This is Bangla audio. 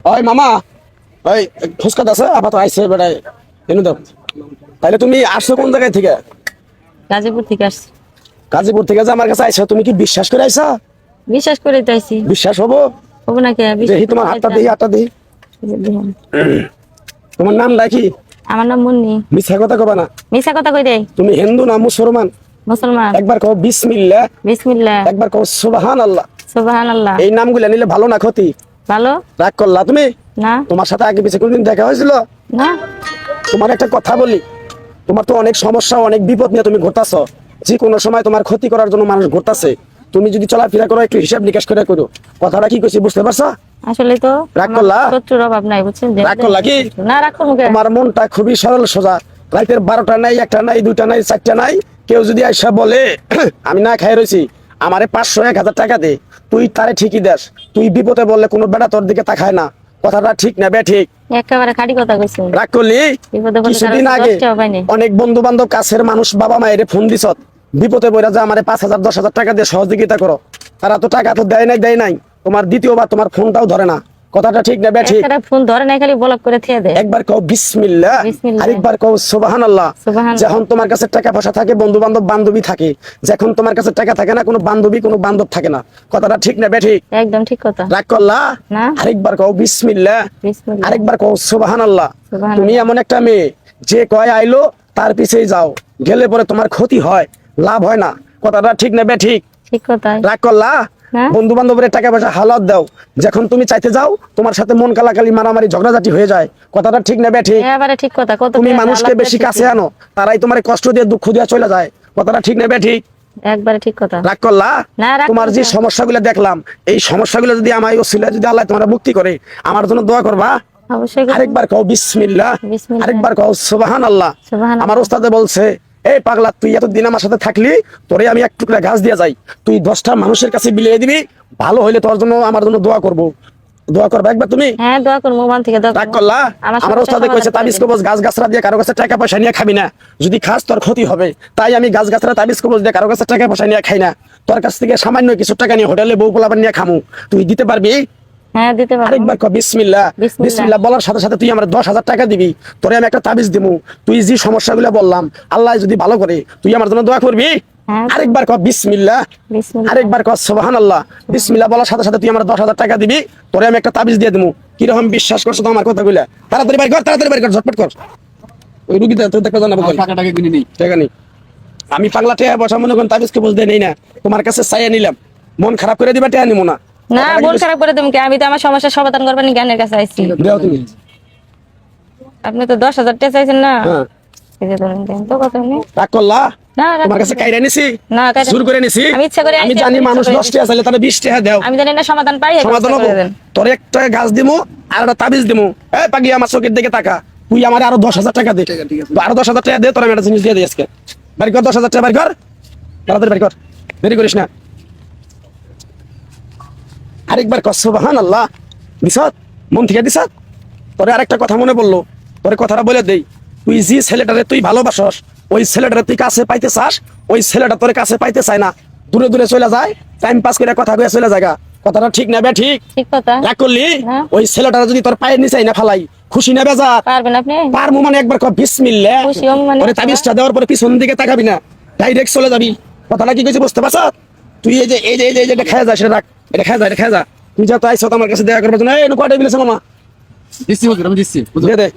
ওই মামা, ওই ফুচকা আছে আপাতত আইসে বেড়াই এনে দাও। তাইলে তুমি আসছো কোন জায়গায় থেকে? গাজীপুর থেকে আসছি। গাজীপুর থেকে যে আমার কাছে আইসো, তুমি কি বিশ্বাস করে আইসা? বিশ্বাস করে চাইছি। বিশ্বাস হবো? হবো না কে? দেখি তোমার হাতটা দিই, হাতটা দিই। তোমার নাম কি? আমার নাম মুন্নি। মিথ্যা কথা কবা না। মিছা কথা কই দেয়? তুমি হিন্দু না মুসলমান? মুসলমান। একবার কও বিসমিল্লাহ। বিসমিল্লাহ। একবার কও সুবহানাল্লাহ। সুবহানাল্লাহ। এই নামগুলো নিলে ভালো না ক্ষতি? ভালো। রাগ করলা তুমি? না তোমার সাথে আগে পিছে কোনদিন দেখা হয়েছিল? না। তোমার একটা কথা বলি, তোমার তো অনেক সমস্যা অনেক বিপদ নিয়ে তুমি ঘুরতাছ, যে কোনো সময় তোমার ক্ষতি করার জন্য মানুষ ঘুরতাছে। তুমি যদি চলাফেরা করো একটু হিসাব নিকাশ করে করো। কথাটা কি কইছি বুঝতে পারছো? আসলে তো রাগ করলা? শত্রুর অভাব নাই বুঝছেন। রাগ করলা কি? না রাগ করবো কে? তোমার মনটা খুবই সরল সোজা। রাতের 12টা নাই, 1টা নাই, 2টা নাই, 4টা নাই, কেউ যদি আইসা বলে আমি না খাই রয়েছি, আমারে 500 1000 টাকা দে, তুই তারে ঠিকই দেস। তুই বিপদে বললে কোনো বেটা তোর দিকে তাকায় না। কথাটা ঠিক না বে ঠিক? একেবারে খাঁটি কথা কইছেন। রাগ করলি? বিপদে বলতে কিছুদিন আগে অনেক বন্ধু বান্ধব কাছের মানুষ বাবা মায়ের ফোন দিছ, বিপদে বইরা যে আমারে 5000 10,000 টাকা দিয়ে সহযোগিতা করো। তারা তো টাকা তো দেয় নাই। তোমার দ্বিতীয়বার তোমার ফোনটাও ধরে না। কথাটা ঠিক না বে ঠিক? একটা ফোন ধরে নাই, খালি ব্লক করে থিয়ে দেয়। একবার কও বিসমিল্লাহ, আরেকবার কও সুবহানাল্লাহ। যখন তোমার কাছে টাকা পয়সা থাকে, বন্ধু বান্ধব বান্ধবী থাকে, যখন তোমার কাছে টাকা থাকে না, কোনো বান্ধবী কোনো বান্ধব থাকে না। কথাটা ঠিক না বে ঠিক? একদম ঠিক কথা। রাগ করলা? না। আরেকবার কও বিসমিল্লাহ, বিসমিল্লাহ। আরেকবার কও সুবহানাল্লাহ। সুবহানাল্লাহ। তুমি এমন একটা মেয়ে, যে কয় আইলো তার পিছেই যাও, গেলে পরে তোমার ক্ষতি হয়, লাভ হয় না। কথাটা ঠিক না বে ঠিক? ঠিক কথা। রাগ করলা? না। বন্ধু বান্ধবের টাকা পয়সা হালাত দাও, যখন তুমি চাইতে যাও তোমার সাথে মন কালাকালি মারামারি ঝগড়াঝাটি হয়ে যায়। কথাটা ঠিক না বে ঠিক? এবারে ঠিক কথা। কত তুমি মানুষকে বেশি কাছে আনো, তারাই তোমার কষ্ট দিয়ে দুঃখ দিয়ে চলে যায়। কথাটা ঠিক না বে ঠিক? একবারে ঠিক কথা। রাগ করলা? না, রাগ তোমার যে করবো না। সমস্যাগুলো দেখলাম, এই সমস্যাগুলো যদি আমায় ওসিলা যদি আল্লাহ তোমার মুক্তি করে, আমার জন্য দোয়া করবা। অবশ্যই করবো। আরেকবার কও বিসমিল্লাহ, বিসমিল্লাহ। আরেকবার কও সুবহানাল্লাহ। সুবহানাল্লাহ। আমার ওস্তাদে বলছে, এই পাগলা তুই এতদিন আমার সাথে থাকলি, তোরে আমি এক টুকরা ঘাস দিয়ে যাই, তুই 10টা মানুষের কাছে বিলিয়ে দিবি, ভালো হইলে তোর জন্য আমার জন্য দোয়া করব। দোয়া করবে একবার তুমি? হ্যাঁ দোয়া করবো, মন থেকে দোয়া রাগ করবো। করলা? আমার আমার ওস্তাদে কইছে তাবিজ কবজ গাছ গাছরা দিয়ে কারো কাছে টাকা পয়সা নিয়ে খাবি না, যদি খাস তোর ক্ষতি হবে। তাই আমি গাছ গাছরা তাবিজ কবজ দিয়ে কারো কাছে টাকা পয়সা নিয়ে খাই না। তোর কাছ থেকে সামান্য কিছু টাকা নিয়ে হোটেলে বউ পোলাপান নিয়ে খামু, তুই দিতে পারবি? হ্যাঁ দিতে পারবো। আরেকবার কও বিসমিল্লাহ। বিসমিল্লাহ। বিসমিল্লাহ বলার সাথে সাথে তুই আমার 10,000 টাকা দিবি, তোরে আমি একটা তাবিজ দিমু। তুই যে সমস্যাগুলো বললাম, আল্লাহ যদি ভালো করে, তুই আমার জন্য দোয়া করবি। হ্যাঁ। আরেকবার কও বিসমিল্লাহ, বিসমিল্লাহ। আরেকবার কও সুবহানাল্লাহ। বিসমিল্লাহ বলার সাথে সাথে তুই আমার 10,000 টাকা দিবি, তোরে আমি একটা তাবিজ দিয়ে দিমু। কিরকম বিশ্বাস করছো তো আমার কথাগুলো? তাড়াতাড়ি বাড়ি কর, তাড়াতাড়ি বাড়ি কর, ঝটপট কর। ওই রুগীটা তো দেখা জানাবো টাকা কিনে নেই। টাকা নেই। আমি পাগলা টেয়া বসা মনে করেন তাবিজ কবজ দিয়ে নেই না, তোমার কাছে চাইয়া নিলাম, মন খারাপ করে দিবা, টেয়া নিমু না। না মন খারাপ করে তুমি কি? আমি তো আমার সমস্যার সমাধান করবেন জ্ঞানের কাছে আইছি। দেও তুমি। আপনি তো 10,000 টাকা চাইছেন না? হ্যাঁ। এই যে ধরেন দেন তো কথা নেই। রাগ করলা? না রাগ তোমার কাছে করবো না। কাইরা নিছি? না, কাইরা জোর করে নিছি? আমি ইচ্ছা করে আমি আইছি, জানি আপনি মানুষ ইচ্ছা করে 10 টাকা চাইলে তাহলে 20 টাকা দাও। আমি জানি না সমাধান পাই, সমাধান হবো। তোর একটা গাছ দিমু আর একটা তাবিজ দিমু। এই পাগলি আমার চোখের দিকে তাকা, তুই আমার আরো 10,000 টাকা দে। আরো 10,000 টাকা দে, তোর আমি একটা জিনিস দিয়ে দিই আজকে। বাড়ি কর 10,000 টাকা, বাড়ি কর তাড়াতাড়ি, বাড়ি কর, দেরি করিস না। আরেকবার কর সুবহানাল্লাহ। দিছত? মন থেকে দিছত? তোরে আরেকটা কথা মনে পড়লো, তোরে কথাটা বলে দেই। তুই যে ছেলেটারে তুই ভালোবাসস, ওই ছেলেটারে তুই কাছে পাইতে চাস, ওই ছেলেটা তোর কাছে পাইতে চায় না, দূরে দূরে চলে যায়, টাইম পাস করে কথা কয়ে চলে যায়। কথাটা ঠিক না বে ঠিক? ঠিক কথা। রাগ করলি? হ্যাঁ। ওই ছেলেটারা যদি তোর পায়ের নিচে না ফালাই, খুশি না বেজা? পারবেন আপনি? পারমু মানে একবার কর বিসমিল্লাহ। খুশি হম মানে? ওরে তাবিজটা দেওয়ার পরে পিছন দিকে তাকাবি না, ডাইরেক্ট চলে যাবি। কথাটা কি কইছি বুঝতে পারছ? তুই এই যে এটা খেয়ে যা, সেটা রাখ, এটা খেয়ে যা, এটা খেয়ে যা। তুই যা তো আইছ আমার কাছে দেখা করবার জন্য, এই কয়টা বিলেছে মামা? দিচ্ছি হুজুর, আমি দিচ্ছি হুজুর। দে দে।